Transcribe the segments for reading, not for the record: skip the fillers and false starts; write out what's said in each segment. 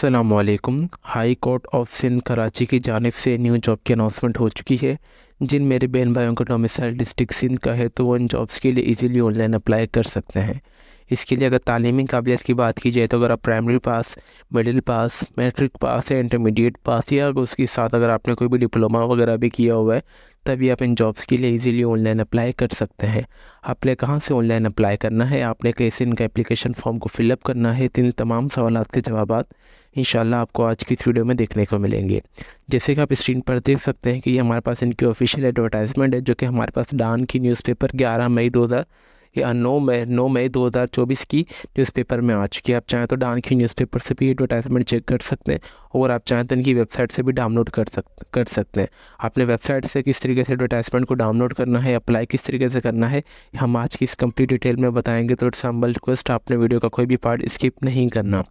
अस्सलामुअलैकुम। High court of Sindh Karachi की जानिब से न्यू जॉब की अनाउंसमेंट हो चुकी है। जिन मेरे बहन भाइयों का डोमिसाइल डिस्ट्रिक्ट सिंध का है तो वो इन जॉब्स के लिए इजीली ऑनलाइन अप्लाई कर सकते हैं। इसके लिए अगर तालीमी काबिलियत की बात की जाए तो अगर आप primary pass, middle pass, matric pass या इंटरमीडिएट पास या उसके साथ अगर आपने कोई भी डिप्लोमा वगैरह भी किया हुआ है तभी आप इन जॉब्स के लिए इजीली ऑनलाइन अप्लाई कर सकते हैं। आपने कहाँ से ऑनलाइन अप्लाई करना है, आपने कैसे इनका एप्लीकेशन फॉर्म को फिलअप करना है, इन तमाम सवालात के जवाब इंशाल्लाह आपको आज की इस वीडियो में देखने को मिलेंगे। जैसे कि आप स्क्रीन पर देख सकते हैं कि ये हमारे पास इनकी ऑफिशियल एडवर्टाइजमेंट है जो कि हमारे पास डान की न्यूज़पेपर 11 मई 2000 या 9 मई 2024 की न्यूज़पेपर में आ चुकी है। आप चाहें तो डान की न्यूज़पेपर से भी एडवर्टाइजमेंट चेक कर सकते हैं और आप चाहें तो इनकी वेबसाइट से भी डाउनलोड कर सकते हैं। आपने वेबसाइट से किस तरीके से एडवर्टाइजमेंट को डाउनलोड करना है, अप्लाई किस तरीके से करना है, हम आज की इस कंप्लीट डिटेल में बताएंगे। तो इट्स हम्बल रिक्वेस्ट आपने वीडियो का कोई भी पार्ट स्किप नहीं करना।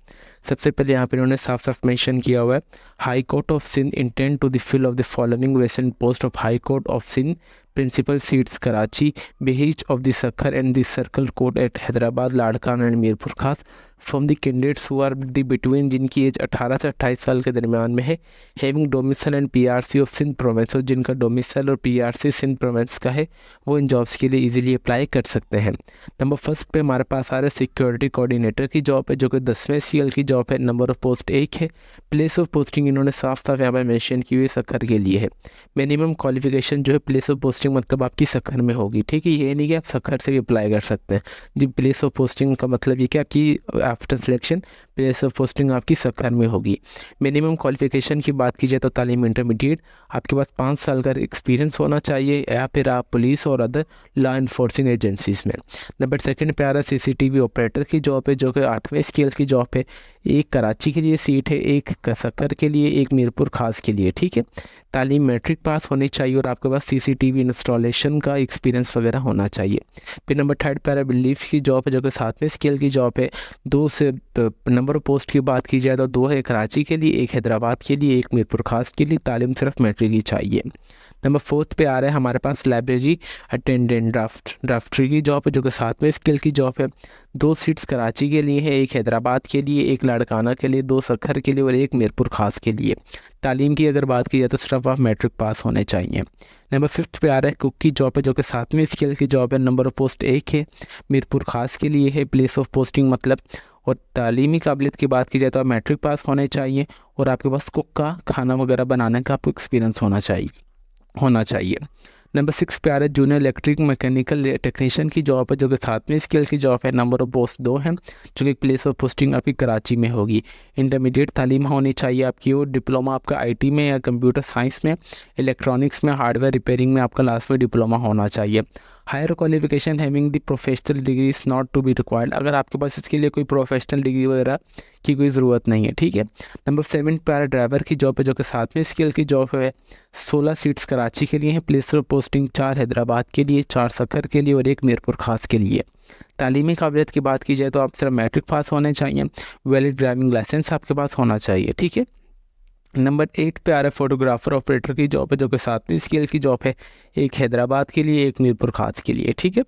सबसे पहले यहाँ पर इन्होंने साफ साफ मेंशन किया हुआ है, high court of Sindh intend to the fill of the following vacant post of high court of Sindh principal seats Karachi, bench of the Sukkur and the circle court at Hyderabad, Larkana and Mirpur Khas from the candidates who are the between, जिनकी age 18 से 28 साल के दरमियान में है, having domicile and PRC of Sindh province, और जिनका domicile और पीआरसी सिंध प्रोविंस का है वो इन जॉब्स के लिए इजीली अप्लाई कर सकते हैं। नंबर फर्स्ट पे हमारे पास आ रहा है सिक्योरिटी कोऑर्डिनेटर की जॉब है जो कि 10वें सीएल की जॉब है। नंबर ऑफ पोस्ट 1 है। प्लेस ऑफ पोस्टिंग इन्होंने साफ साफ यहाँ पर मेंशन की हुई सखर के लिए है। मिनिमम क्वालिफिकेशन जो है प्लेस ऑफ पोस्टिंग मतलब आपकी सखर में होगी, ठीक है। ये नहीं कि आप सखर से भी अप्लाई कर सकते हैं जी। प्लेस ऑफ पोस्टिंग का मतलब ये कि आपकी after selection place of posting आपकी सखर में होगी। मिनिमम क्वालिफिकेशन की बात की जाए तो तालीम इंटरमीडिएट, आपके पास 5 साल का एक्सपीरियंस होना चाहिए या फिर आप पुलिस और अदर लॉ इन्फोर्सिंग एजेंसीज में। नंबर सेकंड पे आ रहा है सीसीटीवी ऑपरेटर की जॉब है जो कि 8वें स्केल की जॉब है। एक कराची के लिए सीट है, एक सखर के लिए, एक मीरपुर खास के लिए, ठीक है। तालीम मैट्रिक पास होनी चाहिए और आपके पास सीसीटीवी इंस्टॉलेशन का एक्सपीरियंस वगैरह होना चाहिए। फिर नंबर थर्ड पे आ रहा है बिलीफ की जॉब है जो कि 7वें स्केल की जॉब है। 2 से नंबर ऑफ पोस्ट की बात की जाए तो 2 है कराची के लिए, एक हैदराबाद के लिए, एक मीरपुर खास के लिए। तालीम सिर्फ मैट्रिक ही चाहिए। नंबर 4 पे आ रहा है हमारे पास लाइब्रेरी अटेंडेंट ड्राफ्टरी की जॉब है जो कि 7वें स्केल की जॉब है। 2 सीट्स कराची के लिए है, एक हैदराबाद के लिए, एक लाड़काना के लिए, 2 सखर के लिए और एक मीरपुर खास के लिए। तालीम की अगर बात की जाए तो सिर्फ आप मैट्रिक पास होने चाहिए। नंबर 5 पे आ रहा है कुक की जॉब है जो कि 7वें स्केल की जॉब है। नंबर ऑफ पोस्ट 1 है, मीरपुर खास के लिए है। प्लेस ऑफ पोस्टिंग मतलब और तालीमी काबिलियत की बात की जाए तो आप मैट्रिक पास होने चाहिए और आपके पास कुक का खाना वगैरह बनाने का आपको एक्सपीरियंस होना चाहिए। नंबर 6 पे आ रहा है जूनियर इलेक्ट्रिक मैकेनिकल टेक्नीशियन की जॉब है जो कि 7वें स्केल की जॉब है। नंबर ऑफ पोस्ट 2 है जो कि प्लेस ऑफ पोस्टिंग आपकी कराची में होगी। इंटरमीडिएट तालीम होनी चाहिए आपकी और डिप्लोमा आपका आईटी में या कंप्यूटर साइंस में, इलेक्ट्रॉनिक्स में, हार्डवेयर रिपेयरिंग में आपका लास्ट में डिप्लोमा होना चाहिए। Higher qualification having the professional degree is not to be required, अगर आपके पास इसके लिए कोई प्रोफेशनल डिग्री वगैरह की कोई ज़रूरत नहीं है, ठीक है। नंबर 7 पे ड्राइवर की जॉब है जो कि 7वें स्केल की जॉब है। 16 सीट्स कराची के लिए हैं। प्लेस ऑफ पोस्टिंग 4 हैदराबाद के लिए, 4 सखर के लिए और 1 मीरपुर खास के लिए। तालीमी काबिलियत की बात की जाए तो आप सिर्फ मैट्रिक पास होने चाहिए। वैलिड ड्राइविंग लाइसेंस आपके पास होना चाहिए, ठीक है। नंबर 8 पे आ रहा है फोटोग्राफर ऑपरेटर की जॉब है जो कि 7वें स्केल की जॉब है। एक हैदराबाद के लिए, एक मीरपुर खास के लिए, ठीक है।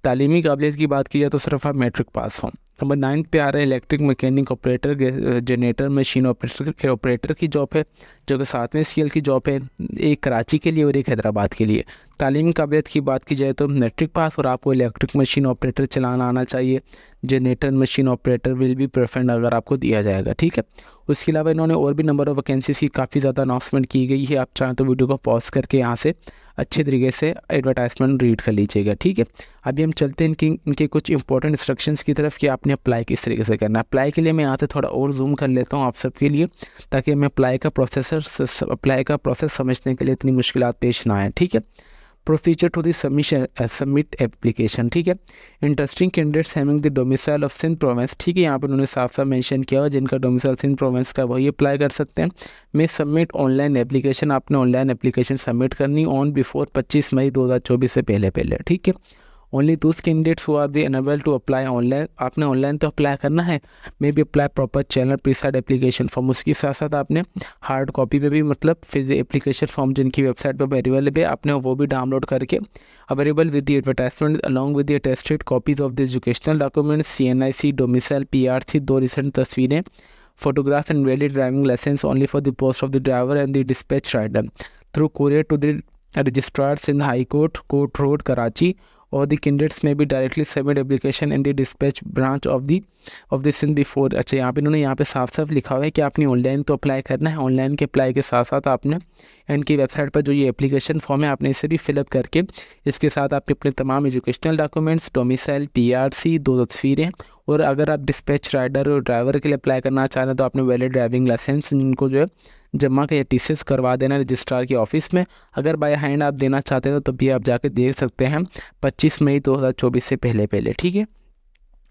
तालीमी काबिलियत की बात की जाए तो सिर्फ आप मैट्रिक पास हों। नंबर 9 पे आ रहा है electric mechanic operator, generator machine operator की जॉब है जो कि 7वें स्केल की जॉब है। एक कराची के लिए और एक हैदराबाद के लिए। तालीमी काबिलियत की बात की जाए तो मैट्रिक पास और आपको इलेक्ट्रिक मशीन ऑपरेटर चलाना आना चाहिए। Generator machine operator will be preferred अगर आपको दिया जाएगा, ठीक है। उसके अलावा इन्होंने और भी नंबर ऑफ वैकेंसीज की काफ़ी ज़्यादा अनाउंसमेंट की गई है। आप चाहें तो वीडियो को पॉज करके यहाँ से अच्छे तरीके से एडवर्टाइजमेंट रीड कर लीजिएगा, ठीक है। अभी हम चलते हैं इनके कुछ इंपॉर्टेंट इंस्ट्रक्शंस की तरफ कि आपने अप्लाई किस तरीके से करना है। अप्लाई के लिए मैं यहाँ से थोड़ा और जूम कर लेता हूँ आप सबके लिए ताकि हमें अप्लाई का प्रोसेस समझने के लिए इतनी मुश्किलात पेश ना आए, ठीक है। Procedure to the submit application, ठीक है। Interesting candidates having the domicile of Sindh province, ठीक है। यहाँ पर उन्होंने साफ साफ मेंशन किया हुआ जिनका डोमिसाइल सिंध प्रोविंस का वही अप्लाई कर सकते हैं। मैं सबमिट ऑनलाइन एप्लीकेशन, आपने ऑनलाइन एप्लीकेशन सबमिट करनी ऑन बिफोर 25 मई 2024 से पहले, ठीक है। Only those candidates who are be enable to apply online, आपने ऑनलाइन तो अप्लाई करना है, may be apply proper channel prescribed application form. उसके साथ साथ आपने हार्ड कॉपी पे भी मतलब फिर एप्लीकेशन फॉर्म जिनकी वेबसाइट पर अवेलेबल है आपने वो भी डाउनलोड करके available with the advertisement along with the attested copies of the educational document, CNIC, domicile, PRC, 2 recent तस्वीरें, photographs and valid driving license only for the post of the driver and the dispatch rider through courier to the registrars in the High Court, Court Road, Karachi, or the candidates may be directly submit application in the dispatch branch of the Sindh before। अच्छा, यहाँ पे इन्होंने यहाँ पे साफ साफ लिखा हुआ है कि आपने ऑनलाइन तो अप्लाई करना है, ऑनलाइन के अप्लाई के साथ साथ आपने इनकी वेबसाइट पर जो ये एप्लीकेशन फॉर्म है आपने इसे भी फिलअप करके इसके साथ आपने अपने तमाम एजुकेशनल डॉक्यूमेंट्स, डोमिसाइल, PRC, 2 तस्वीरें, और अगर आप डिस्पैच राइडर और ड्राइवर के लिए अप्लाई करना चाह रहे हैं तो आपने वैलिड ड्राइविंग लाइसेंस इनको जो है जमा के TCS करवा देना रजिस्ट्रार की ऑफ़िस में। अगर बाय हैंड आप देना चाहते हैं तो तभी आप जाके देख सकते हैं 25 मई 2024 से पहले। ठीक है,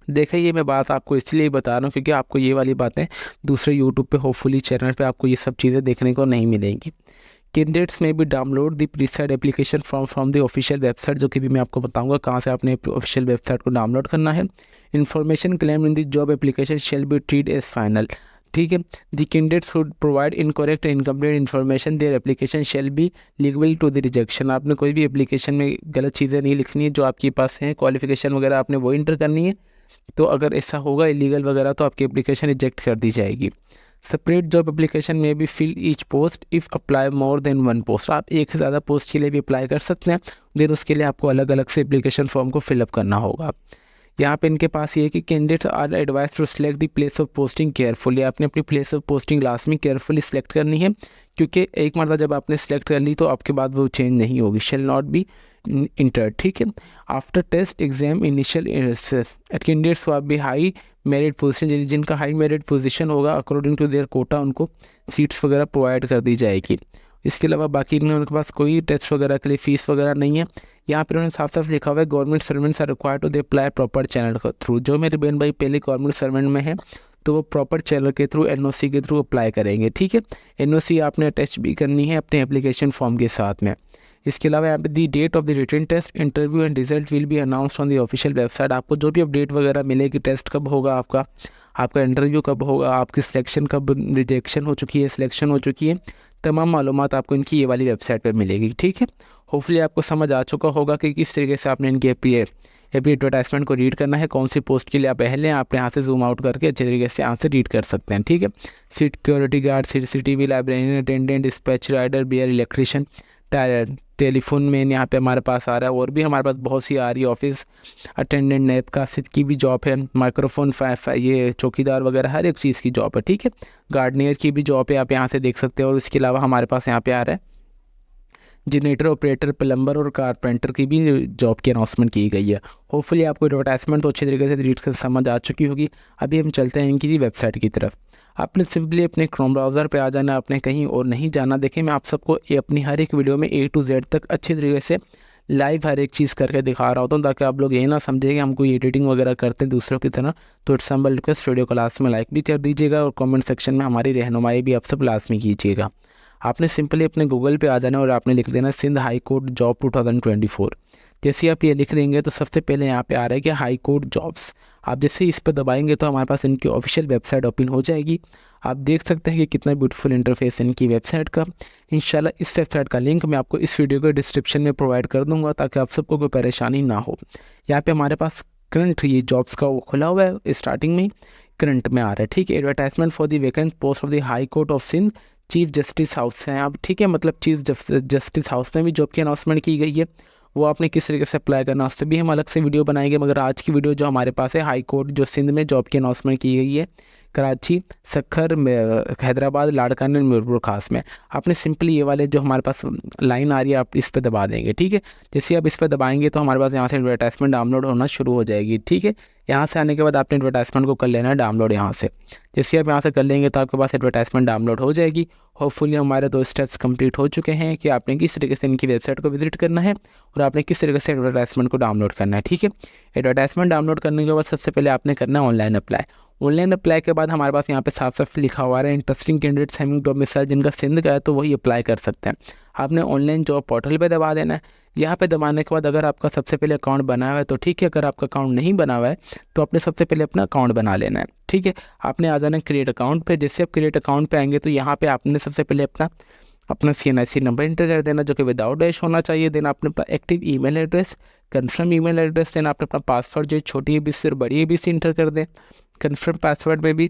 देखिए ये मैं बात आपको इसलिए बता रहा हूँ क्योंकि आपको ये वाली बातें दूसरे यूट्यूब पे होपफुली चैनल पे आपको ये सब चीज़ें देखने को नहीं मिलेंगी। कैंडिडेट्स में भी download the preset application from the official website, जो कि भी मैं आपको बताऊंगा कहाँ से आपने ऑफिशियल वेबसाइट को डाउनलोड करना है। Information claim in the job application shall be treat as final. ठीक है, the candidates would provide incorrect incomplete information their application shall be legal to the rejection. आपने कोई भी एप्लीकेशन में गलत चीज़ें नहीं लिखनी है, जो आपके पास हैं क्वालिफिकेशन वगैरह आपने वो इंटर करनी है। तो अगर ऐसा होगा इलीगल वगैरह तो आपकी एप्लीकेशन रिजेक्ट कर दी जाएगी। सेपरेट जॉब एप्लीकेशन में भी fill each post if apply more than 1 post. आप एक से ज़्यादा पोस्ट के लिए भी अप्लाई कर सकते हैं, देन उसके लिए आपको अलग अलग से एप्लीकेशन फॉर्म को फिलअप करना होगा। यहाँ पे इनके पास ये है कि candidates are advise to select the place of posting carefully. आपने अपनी प्लेस ऑफ पोस्टिंग लास्ट में केयरफुली सिलेक्ट करनी है, क्योंकि एक मरतबा जब आपने सेलेक्ट कर ली तो आपके बाद वो चेंज नहीं होगी। Shall not be enter. ठीक है, after test exam initial candidates who be high merit position, जिनका हाई मेरिट पोजीशन होगा अकॉर्डिंग टू देयर कोटा उनको सीट्स वगैरह प्रोवाइड कर दी जाएगी। इसके अलावा बाकी उनके पास कोई टेस्ट वगैरह के लिए फ़ीस वगैरह नहीं है। यहाँ पर उन्होंने साफ साफ लिखा हुआ है government servants are required to they apply proper channel के थ्रू। जो मेरे बहन भाई पहले गवर्नमेंट सर्वेंट में है तो वो प्रॉपर चैनल के थ्रू NOC के थ्रू अप्लाई करेंगे। ठीक है, NOC आपने अटैच भी करनी है अपने एप्लीकेशन फॉर्म के साथ में। इसके अलावा यहाँ पे the date of the written test interview and result will be announced on the official website. आपको जो भी अपडेट वगैरह मिलेगी, टेस्ट कब होगा आपका इंटरव्यू कब होगा, आपकी सिलेक्शन कब रिजेक्शन हो चुकी है, सिलेक्शन हो चुकी है, तमाम मालूमात आपको इनकी ये वाली वेबसाइट पर मिलेगी। ठीक है, होपफुली आपको समझ आ चुका होगा कि किस तरीके से आपने इनकी एडवर्टाइजमेंट को रीड करना है, कौन सी पोस्ट के लिए आप पहले आप यहाँ से जूम आउट करके अच्छे तरीके से यहाँ से रीड कर सकते हैं। ठीक है, security guard, CCTV, librarian attendant, dispatch rider, bearer electrician, telephone man यहाँ पे हमारे पास आ रहा है, और भी हमारे पास बहुत सी आ रही है। ऑफिस अटेंडेंट, नैब का की भी जॉब है, माइक्रोफोन ये चौकीदार वगैरह हर एक चीज़ की जॉब है। ठीक है, गार्डनियर की भी जॉब है, आप यहाँ से देख सकते हैं। और इसके अलावा हमारे पास यहाँ पे आ रहा है जनरेटर ऑपरेटर, प्लम्बर और कारपेंटर की भी जॉब की अनाउंसमेंट की गई है। होपफुली आपको एडवर्टाइजमेंट तो अच्छे तरीके से रीड कर समझ आ चुकी होगी। अभी हम चलते हैं इनकी वेबसाइट की तरफ। आपने सिंपली अपने क्रोम ब्राउज़र पे आ जाना, आपने कहीं और नहीं जाना। देखें, मैं आप सबको अपनी हर एक वीडियो में A to Z तक अच्छे तरीके से लाइव हर एक चीज़ करके दिखा रहा होता हूँ, ताकि आप लोग ये ना समझें कि हम कोई एडिटिंग वगैरह करते हैं दूसरों की तरह। तो इट्स हम्बल रिक्वेस्ट, वीडियो को लास्ट में लाइक भी कर दीजिएगा और कमेंट सेक्शन में हमारी रहनुमाई भी आप सब लाजमी कीजिएगा। आपने सिंपली अपने गूगल पे आ जाना और आपने लिख देना सिंध हाई कोर्ट जॉब 2024। जैसे आप ये लिख देंगे तो सबसे पहले यहाँ पे आ रहा है कि हाई कोर्ट जॉब्स। आप जैसे इस पर दबाएंगे तो हमारे पास इनकी ऑफिशियल वेबसाइट ओपन हो जाएगी। आप देख सकते हैं कि कितना ब्यूटीफुल इंटरफेस है इनकी वेबसाइट का। इंशाल्लाह इस वेबसाइट का लिंक मैं आपको इस वीडियो के डिस्क्रिप्शन में प्रोवाइड कर दूँगा, ताकि आप सबको कोई परेशानी ना हो। यहाँ पर हमारे पास करंट ये जॉब्स का वो खुला हुआ है, स्टार्टिंग में करंट में आ रहा है। ठीक है, advertisement for the vacant post of the high court of Sindh chief justice house है आप। ठीक है, मतलब चीफ जस्टिस हाउस में भी जॉब की अनाउंसमेंट की गई है। वो आपने किस तरीके से अप्लाई करना है उस पर भी हम अलग से वीडियो बनाएंगे, मगर आज की वीडियो जो हमारे पास है हाई कोर्ट जो सिंध में जॉब की अनाउंसमेंट की गई है, कराची, सखर, हैदराबाद, लाड़कान एंड मीरपुर खास में। आपने सिंपली ये वाले जो हमारे पास लाइन आ रही है आप इस पर दबा देंगे। ठीक है, जैसे आप इस पर दबाएंगे तो हमारे पास यहाँ से एडवर्टाइजमेंट डाउनलोड होना शुरू हो जाएगी। ठीक है, यहाँ से आने के बाद आपने एडवर्टाइजमेंट को कर लेना है डाउनलोड यहाँ से। जैसे आप यहाँ से कर लेंगे तो आपके पास एडवर्टाइजमेंट डाउनलोड हो जाएगी। होपफुली हमारे 2 स्टेप्स कंप्लीट हो चुके हैं कि आपने किस तरीके से इनकी वेबसाइट को विजिट करना है और आपने किस तरीके से एडवर्टाइजमेंट को डाउनलोड करना है। ठीक है, एडवर्टाइजमेंट डाउनलोड करने के बाद सबसे पहले आपने करना है ऑनलाइन अप्लाई। ऑनलाइन अप्लाई के बाद हमारे पास यहाँ पे साफ साफ लिखा हुआ है इंटरेस्टिंग कैंडिडेट्स हैविंग डोमिसाइल, जिनका सिंध का है तो वही अप्लाई कर सकते हैं। आपने ऑनलाइन जॉब पोर्टल पे दबा देना है। यहाँ पे दबाने के बाद अगर आपका सबसे पहले अकाउंट बना हुआ है तो ठीक है, अगर आपका अकाउंट नहीं बना हुआ है तो आपने सबसे पहले अपना अकाउंट बना लेना है। ठीक है, आपने आ जाना है क्रिएट अकाउंट पे। जैसे आप क्रिएट अकाउंट पे आएंगे तो यहाँ पे आपने सबसे पहले अपना CNIC नंबर इंटर कर देना, जो कि विदाउट डैश होना चाहिए। देन आपने अपना active email address, confirm email address, then आपने अपना पासवर्ड जो छोटी ABC और बड़ी ABC इंटर कर दें। कन्फर्म पासवर्ड में भी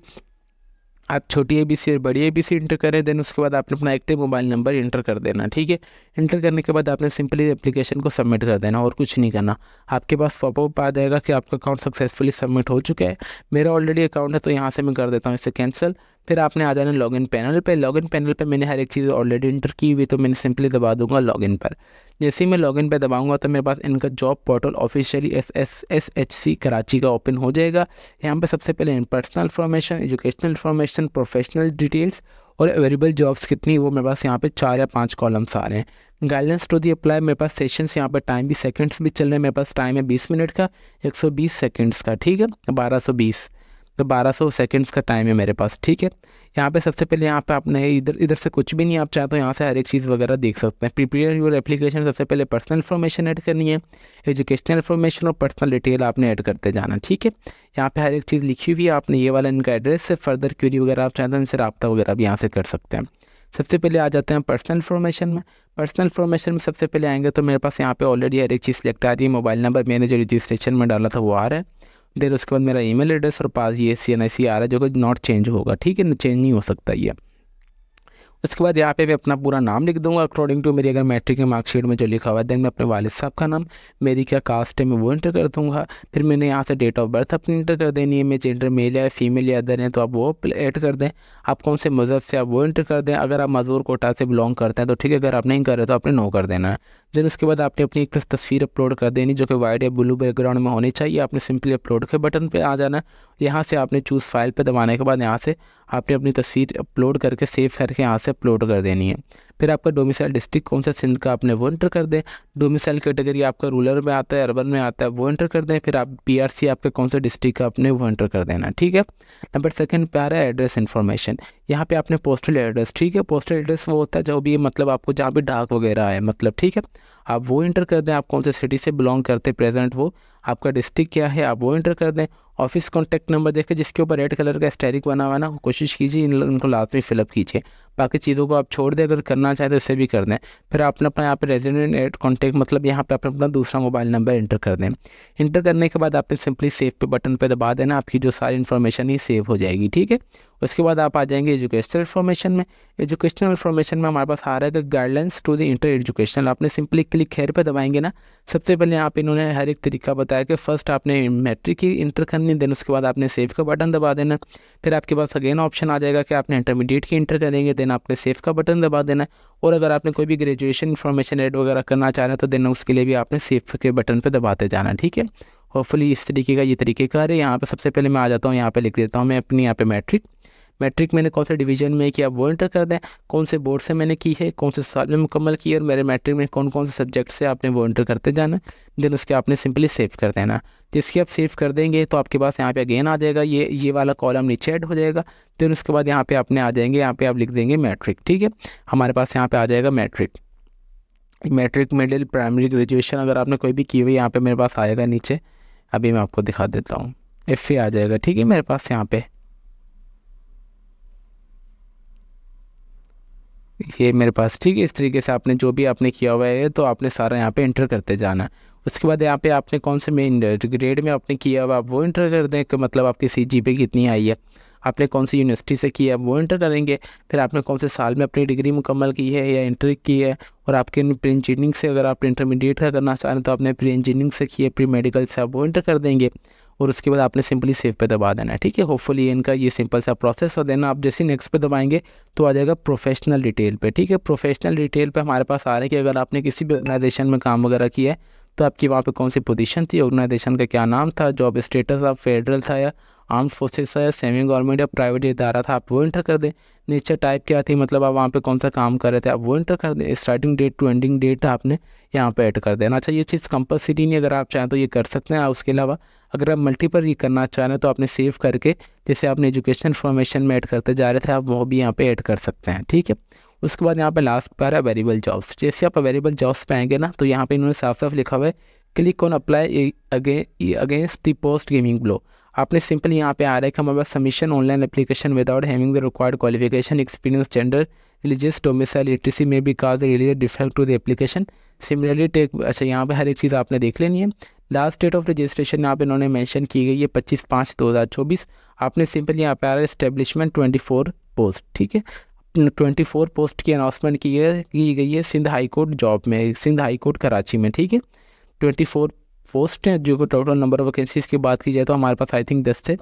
आप छोटी ABC और बड़ी ABC इंटर करें, देन उसके बाद आपने अपना एक्टिव मोबाइल नंबर इंटर कर देना, ठीक है। इंटर करने के बाद आपने सिंपली एप्लीकेशन को सबमिट कर देना और कुछ नहीं करना। आपके पास पॉपअप आ जाएगा कि आपका अकाउंट सक्सेसफुली सबमिट हो चुका है। मेरा ऑलरेडी अकाउंट है तो यहाँ से मैं कर देता हूँ इसे कैंसिल। फिर आपने आ जाना लॉगिन पैनल पे। लॉगिन पैनल पे मैंने हर एक चीज़ ऑलरेडी इंटर की हुई, तो मैंने सिंपली दबा दूंगा लॉगिन पर। जैसे ही मैं लॉगिन पे दबाऊंगा तो मेरे पास इनका job portal officially SHC Karachi का ओपन हो जाएगा। यहाँ पे सबसे पहले personal information, educational information, professional details और अवेलेबल जॉब्स कितनी, वो मेरे पास यहाँ पे 4 या 5 कॉलम्स आ रहे हैं। गाइडलाइंस टू दी अप्लाई, मेरे पास सेशंस यहाँ पर टाइम भी सेकंड्स भी चल रहे हैं। मेरे पास टाइम है 20 मिनट का, 120 सेकंड्स का, ठीक है, 1220, तो 1200 सेकंड्स का टाइम है मेरे पास, ठीक है। यहाँ पे सबसे पहले यहाँ पे आपने इधर से कुछ भी नहीं, आप चाहे तो यहाँ से हर एक चीज़ वगैरह देख सकते हैं। प्रिपेयर योर एप्लीकेशन, सबसे पहले पर्सनल इन्फॉर्मेशन ऐड करनी है, एजुकेशनल इन्फॉर्मेशन और पर्सनल डिटेल आपने ऐड करते जाना, ठीक है। यहाँ पे हर एक चीज़ लिखी हुई है, आपने ये वाला इनका एड्रेस से फर्दर क्वेरी वगैरह आप चाहते हैं इनसे रब्ता वगैरह भी यहाँ से कर सकते हैं। सबसे पहले आ जाते हैं पर्सनल इन्फॉर्मेशन में। पर्सनल इन्फॉर्मेशन में सबसे पहले आएंगे तो मेरे पास यहाँ पे ऑलरेडी हर एक चीज़ सिलेक्ट आ रही है। मोबाइल नंबर मैंने जो रजिस्ट्रेशन में डाला था वो आ रहा है। देर उसके बाद मेरा ईमेल एड्रेस और पास ये CNIC आ रहा है, जो कि नॉट चेंज होगा, ठीक है, चेंज नहीं हो सकता ये। उसके बाद यहाँ पे मैं अपना पूरा नाम लिख दूंगा अकॉर्डिंग टू मेरी अगर मैट्रिक के मार्कशीट में जो लिखा हुआ है। देन मैं अपने वालिद साहब का नाम, मेरी क्या कास्ट है मैं वो इंटर कर दूंगा। फिर मैंने यहाँ से डेट ऑफ बर्थ अपनी इंटर कर देनी है। मैं जेंडर मेल या फीमेल या अदर हैं तो आप वो ऐड कर दें। आप कौन से मज़हब से आप वो इंटर कर दें। अगर आप मजदूर कोटा से बिलोंग करते हैं तो ठीक है, अगर आप नहीं कर रहे तो आपने नो कर देना है। देन उसके बाद आपने अपनी एक तस्वीर अपलोड कर देनी जो कि वाइट या ब्लू बैकग्राउंड में होनी चाहिए। आपने सिंपली अपलोड के बटन पे आ जाना है। यहाँ से आपने चूज़ फाइल पे दबाने के बाद यहाँ से आपने अपनी तस्वीर अपलोड करके सेव करके यहाँ से अपलोड कर देनी है। फिर आपका डोमिसाइल डिस्ट्रिक्ट कौन सा सिंध का आपने वो इंटर कर दें। डोमिसाइल कैटेगरी आपका रूरल में आता है, अर्बन में आता है, वो इंटर कर दें। फिर आप PRC आपके कौन सा डिस्ट्रिक्ट का आपने वो इंटर कर देना, ठीक है। नंबर सेकंड पे आ रहा है एड्रेस इन्फॉर्मेशन। यहाँ पे आपने पोस्टल एड्रेस, ठीक है, पोस्टल एड्रेस वो होता है जो भी मतलब आपको जहाँ भी डाक वगैरह है मतलब, ठीक है, आप वो इंटर कर दें। आप कौन से सिटी से बिलोंग करते प्रेजेंट, वो आपका डिस्ट्रिक्ट क्या है आप वो इंटर कर दें। ऑफिस कॉन्टैक्ट नंबर देखें जिसके ऊपर रेड कलर का स्टेरिक बना हुआ है ना, कोशिश कीजिए इनको लाजमी फिलअप कीजिए। बाकी चीज़ों को आप छोड़ दें, अगर करना चाहें तो इससे भी कर दें। फिर आपने अपना यहाँ पे रेजिडेंट एड कॉन्टैक्ट मतलब यहाँ पे अपना दूसरा मोबाइल नंबर इंटर कर दें। इंटर करने के बाद आपने सिंपली सेव पे बटन पे दबा देना, आपकी जो सारी इन्फॉर्मेशन ही सेव हो जाएगी, ठीक है। उसके बाद आप आ जाएंगे एजुकेशनल इन्फॉर्मेशन में। एजुकेशनल इन्फॉर्मेशन में हमारे पास आ रहा है कि guidelines to the enter educational. आपने सिंपली क्लिक हेयर पे दबाएंगे ना, सबसे पहले यहाँ पे इन्होंने हर एक तरीका बताया कि फर्स्ट आपने मैट्रिक की इंटर करनी, देन उसके बाद आपने सेव का बटन दबा देना। फिर आपके पास अगेन ऑप्शन आ जाएगा कि आपने इंटरमीडिएट की इंटर करेंगे, देन आपने सेव का बटन दबा देना। और अगर आपने कोई भी ग्रेजुएशन इन्फॉर्मेशन ऐड वगैरह करना चाह रहे हैं तो देन उसके लिए भी आपने सेव के बटन पर दबाते जाना, ठीक है। होपफुली इस तरीके का ये तरीक़ेकार है। यहाँ पे सबसे पहले मैं आ जाता हूँ, यहाँ पे लिख देता हूँ मैं अपनी यहाँ पे मैट्रिक मैंने कौन से डिवीज़न में किया वो इंटर कर दें। कौन से बोर्ड से मैंने की है, कौन से साल में मुकम्मल की है और मेरे मैट्रिक में कौन कौन से सब्जेक्ट से आपने वो इंटर करते जाना। देन उसके आपने सिंपली सेव कर देना। जिसकी आप सेव कर देंगे तो आपके पास यहाँ पे अगेन आ जाएगा, ये वाला कॉलम नीचे ऐड हो जाएगा। देन उसके बाद यहाँ पे आपने आ जाएंगे, यहाँ पे आप लिख देंगे मैट्रिक, ठीक है। हमारे पास यहाँ पे आ जाएगा मैट्रिक मिडिल प्राइमरी ग्रेजुएशन अगर आपने कोई भी की हुई यहाँ पे मेरे पास आएगा नीचे। अभी मैं आपको दिखा देता हूँ, FA आ जाएगा, ठीक है मेरे पास यहाँ पे ये मेरे पास, ठीक है। इस तरीके से आपने जो भी आपने किया हुआ है तो आपने सारा यहाँ पे इंटर करते जाना है। उसके बाद यहाँ पे आपने कौन से मेन ग्रेड में आपने किया हुआ आप वो इंटर कर दें कि मतलब आपकी CGPA कितनी आई है, आपने कौन सी यूनिवर्सिटी से किया है वो इंटर करेंगे। फिर आपने कौन से साल में अपनी डिग्री मुकम्मल की है या इंटर की है, और आपके प्री इंजीनियरिंग से अगर आप इंटरमीडिएट का करना चाह रहे हैं तो आपने प्री इंजीनियरिंग से किया, प्री मेडिकल से आप वो इंटर कर देंगे। और उसके बाद आपने सिंपली सेव पे दबा देना है, ठीक है। होपफुली इनका ये सिंपल सा प्रोसेस हो देना। आप जैसे नेक्स्ट पे दबाएंगे तो आ जाएगा प्रोफेशनल डिटेल पे, ठीक है। प्रोफेशनल डिटेल पे हमारे पास आ रहा है कि अगर आपने किसी भी ऑर्गेनाइजेशन में काम वगैरह किया है तो आपकी वहाँ पे कौन सी पोजीशन थी, ऑर्गेनाइजेशन का क्या नाम था, जॉब स्टेटस आप फेडरल था या आर्म फोर्सेस था या सेमी गवर्नमेंट या प्राइवेट इदारा था आप वो इंटर कर दें। नेचर टाइप क्या थी मतलब आप वहाँ पे कौन सा काम कर रहे थे आप वो इंटर कर दें। Starting date to ending date आपने यहाँ पे ऐड कर देना। अच्छा ये चीज़ कंपलसरी नहीं, अगर आप चाहें तो ये कर सकते हैं। उसके अलावा अगर आप मल्टीपल ये करना चाह रहे हैं तो आपने सेव करके जैसे आपने एजुकेशन इन्फॉर्मेशन में ऐड करते जा रहे थे आप वो भी यहाँ पे ऐड कर सकते हैं, ठीक है। उसके बाद यहाँ पे लास्ट पर है अवेलेबल जॉब्स। जैसे आप अवेलेबल जॉब्स पे आएंगे ना तो यहाँ पे इन्होंने साफ साफ लिखा हुआ है click on apply against the post given below. आपने सिंपल यहाँ पे आ रहा है कि हमारे पास submission online application without having the required qualification experience gender religious domicile etc में भी cause religious defect to the application similarly take. अच्छा यहाँ पे हर एक चीज़ आपने देख लेनी है। लास्ट डेट ऑफ रजिस्ट्रेशन यहाँ पे इन्होंने मेंशन की गई है 25/5/2024। आपने सिंपल यहाँ पे आ रहा है एस्टेब्लिशमेंट 24 पोस्ट, ठीक है। 24 पोस्ट की अनाउंसमेंट की गई है सिंध हाई कोर्ट जॉब में, सिंध हाई कोर्ट कराची में, ठीक है। 24 पोस्ट हैं, जो टोटल नंबर ऑफ वैकेंसीज़ की बात की जाए तो हमारे पास आई थिंक 10 से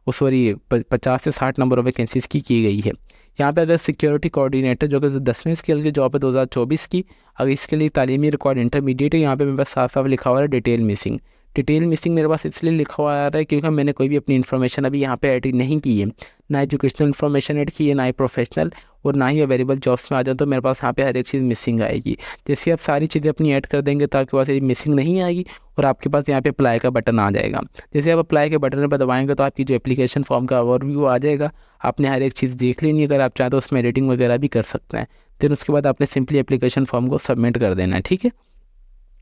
सॉरी 50 से 60 नंबर ऑफ वैकेंसीज़ की गई है। यहाँ पे अगर सिक्योरिटी कोऑर्डिनेटर जो कि 10वीं स्केल की जॉब है 2024 की, अगर इसके लिए तालीमी रिकॉर्ड इंटरमीडिएट है, यहाँ पे मेरे पास साफ साफ लिखा हुआ है डिटेल मिसिंग। डिटेल मिसिंग मेरे पास इसलिए लिखा हुआ आ रहा है क्योंकि मैंने कोई भी अपनी इन्फॉर्मेशन अभी यहाँ पे ऐड नहीं की है, ना एजुकेशनल इन्फॉर्मेशन ऐड की है, ना ही प्रोफेशनल, और ना ही अवेलेबल जॉब्स में आ जाऊँ तो मेरे पास यहाँ पे हर एक चीज़ मिसिंग आएगी। जैसे आप सारी चीज़ें अपनी ऐड कर देंगे तो आपके पास ये मिसिंग नहीं आएगी और आपके पास यहाँ पे अप्लाई का बटन आ जाएगा। जैसे आप अप्लाई के बटन पर दबाएंगे तो आपकी जो एप्लीकेशन फॉर्म का ओवरव्यू आ जाएगा। आपने हर एक चीज़ देख लेनी है, अगर आप चाहें तो उसमें एडिटिंग वगैरह भी कर सकते हैं। फिर उसके बाद आपने सिंपली एप्लीकेशन फॉर्म को सबमिट कर देना है, ठीक है।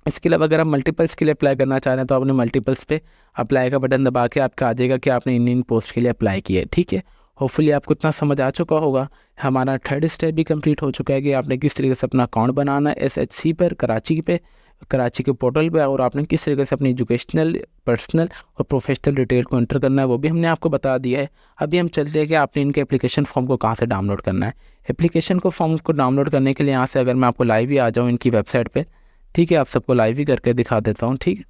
इसके अलावा अगर आप मल्टीपल्स के लिए अप्लाई करना चाह रहे हैं तो आपने मल्टीपल्स पे अप्लाई का बटन दबा के आपका आ जाएगा कि आपने इन पोस्ट के लिए अप्लाई किया है, ठीक है। होपफुली आपको इतना समझ आ चुका होगा। हमारा थर्ड स्टेप भी कंप्लीट हो चुका है कि आपने किस तरीके से अपना अकाउंट बनाना है SHC पर, कराची के पोर्टल पे, और आपने किस तरीके से अपनी एजुकेशनल, पर्सनल और प्रोफेशनल डिटेल को एंटर करना है वो भी हमने आपको बता दिया है। अभी हम चलते हैं कि आपने इनके एप्लीकेशन फॉर्म को कहाँ से डाउनलोड करना है। एप्लीकेशन को फॉर्म को डाउनलोड करने के लिए यहाँ से अगर मैं आपको लाइव ही आ जाऊँ इनकी वेबसाइट पर, ठीक है, आप सबको लाइव ही करके दिखा देता हूँ, ठीक है।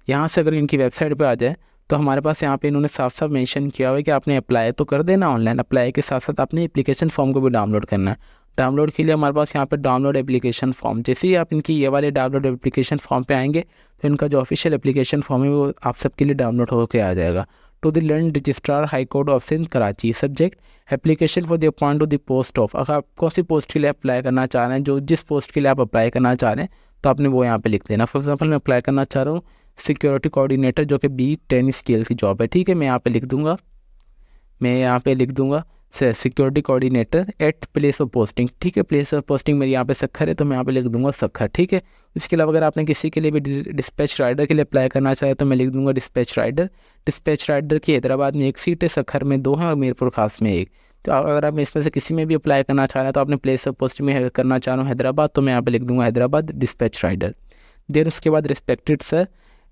यहाँ से अगर इनकी वेबसाइट पे आ जाए तो हमारे पास यहाँ पे इन्होंने साफ साफ मेंशन किया हुआ है कि आपने अप्लाई तो कर देना ऑनलाइन, अप्लाई के साथ साथ आपने एप्लीकेशन फॉर्म को भी डाउनलोड करना है। डाउनलोड के लिए हमारे पास यहाँ पे डाउनलोड एप्लीकेशन फॉर्म, जैसे ही आप इनकी ये वाले डाउनलोड एप्लीकेशन फॉर्म पे आएंगे तो इनका जो ऑफिशियल एप्लीकेशन फॉर्म है वो आप सबके लिए डाउनलोड होकर आ जाएगा। To the land registrar high court of Sindh Karachi, subject application for the appoint to the post of, अगर आप कौन सी पोस्ट के लिए अप्लाई करना चाह रहे हैं, जो जिस पोस्ट के लिए आप अप्लाई करना चाह रहे हैं तो आपने वो यहाँ पे लिख देना। फॉर एग्जांपल मैं अप्लाई करना चाह रहा हूँ सिक्योरिटी कोऑर्डिनेटर जो कि B10 स्केल की जॉब है, ठीक है। मैं यहाँ पे लिख दूंगा security coordinator at place of posting, ठीक है। प्लेस ऑफ पोस्टिंग मेरी यहाँ पे सक्खर है तो मैं यहाँ पे लिख दूंगा सक्खर, ठीक है। इसके अलावा अगर आपने किसी के लिए भी डिस्पैच राइडर के लिए अप्लाई करना चाहे तो मैं लिख दूंगा डिस्पैच राइडर की हैदराबाद में 1 सीट है, सक्खर में 2 है और मीरपुर खास में 1। तो अगर आप इसमें से किसी में भी अप्लाई करना चाह रहे हैं तो आपने प्लेस ऑफ पोस्टिंग में करना चाह रहा हूँ हैदराबाद, तो मैं यहाँ पे लिख दूंगा हैदराबाद डिस्पैच राइडर। देन उसके बाद respected sir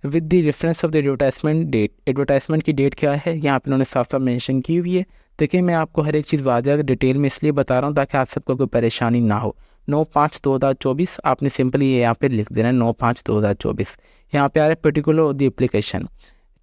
with the reference of the advertisement date, advertisement की डेट क्या है यहाँ पे इन्होंने साफ साफ मेंशन की हुई है। देखिए मैं आपको हर एक चीज़ वाज़ेह डिटेल में इसलिए बता रहा हूँ ताकि आप सबको कोई परेशानी ना हो। 9/5/2024 आपने सिंपली ये यहाँ पे लिख देना है 9/5/2024। यहाँ पे आ रहा है पर्टिकुलर द एप्लीकेशन,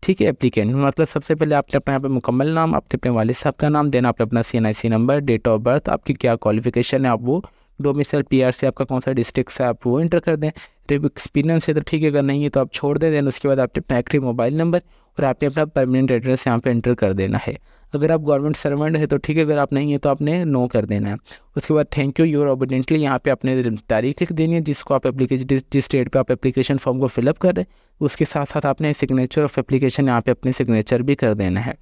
ठीक है। एप्लीकेंट मतलब सबसे पहले आपने अपना यहाँ पे मुकम्मल नाम, अपने वालिद साहब का नाम, देना आपने अपना CNIC number, date of birth, आपकी क्या क्वालिफिकेशन है, आप वो डोमिसाइल PR से आपका कौन सा डिस्ट्रिक्ट से आप वो इंटर कर दें। एक्सपीरियंस है तो ठीक है, अगर नहीं है तो आप छोड़ दें। देन उसके बाद आपने अपना एक्टिव मोबाइल नंबर और आपने अपना परमानेंट एड्रेस यहाँ पे एंटर कर देना है। अगर आप गवर्नमेंट सर्वेंट है तो ठीक है, अगर आप नहीं है तो आपने नो कर देना है। उसके बाद थैंक यू योर ओबीडियंटली यहाँ पे आपने तारीख लिख देनी है जिसको आप एप्लीकेशन, जिस डेट पे आप एप्लीकेशन फॉर्म को फिलअप कर रहे हैं। उसके साथ साथ आपने सिग्नेचर ऑफ एप्लीकेशन यहाँ पे अपने सिग्नेचर भी कर देना है।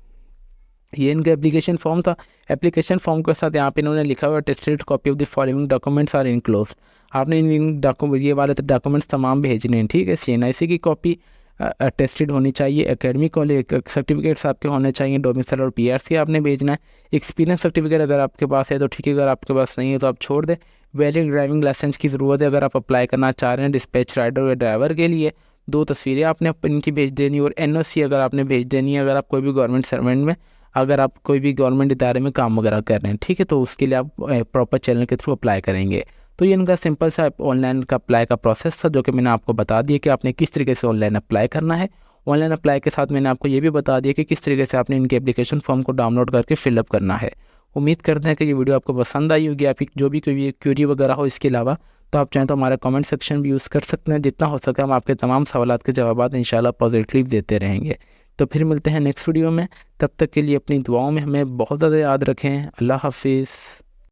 ये इनका एप्लीकेशन फॉर्म था। एप्लीकेशन फॉर्म के साथ यहाँ पे इन्होंने लिखा हुआ tested copy of the following documents are enclose. आपने इन डॉक्यूमेंट ये वाले डॉक्यूमेंट्स तमाम भेजने हैं, ठीक है। CNIC की कॉपी अटेस्टेड होनी चाहिए, एकेडमिक कॉलेज सर्टिफिकेट्स आपके होने चाहिए, डोमिसाइल और PRC आपने भेजना है। एक्सपीरियंस सर्टिफिकेट अगर आपके पास है तो ठीक है, अगर आपके पास नहीं है तो आप छोड़ दें। वैलिड ड्राइविंग लाइसेंस की ज़रूरत है अगर आप अप्लाई करना चाह रहे हैं डिस्पैच राइडर या ड्राइवर के लिए। 2 तस्वीरें आपने इनकी भेज देनी और NOC अगर आपने भेज देनी है अगर आप कोई भी गवर्नमेंट सर्वेंट में, अगर आप कोई भी गवर्नमेंट इदारे में काम वगैरह कर रहे हैं, ठीक है, तो उसके लिए आप प्रॉपर चैनल के थ्रू अप्लाई करेंगे। तो ये इनका सिंपल सा ऑनलाइन का अप्लाई का प्रोसेस था जो कि मैंने आपको बता दिया कि आपने किस तरीके से ऑनलाइन अप्लाई करना है। ऑनलाइन अप्लाई के साथ मैंने आपको ये भी बता दिया कि किस तरीके से आपने इनके एप्लीकेशन फॉर्म को डाउनलोड करके फिलअप करना है। उम्मीद करते हैं कि ये वीडियो आपको पसंद आई होगी। आपकी जो भी कोई क्यूरी वगैरह हो इसके अलावा तो आप चाहें तो हमारा कमेंट सेक्शन भी यूज़ कर सकते हैं। जितना हो सके हम आपके तमाम सवालात के जवाब इंशाल्लाह पॉजिटिव देते रहेंगे। तो फिर मिलते हैं नेक्स्ट वीडियो में, तब तक के लिए अपनी दुआओं में हमें बहुत ज़्यादा याद रखें। अल्लाह हाफिज़।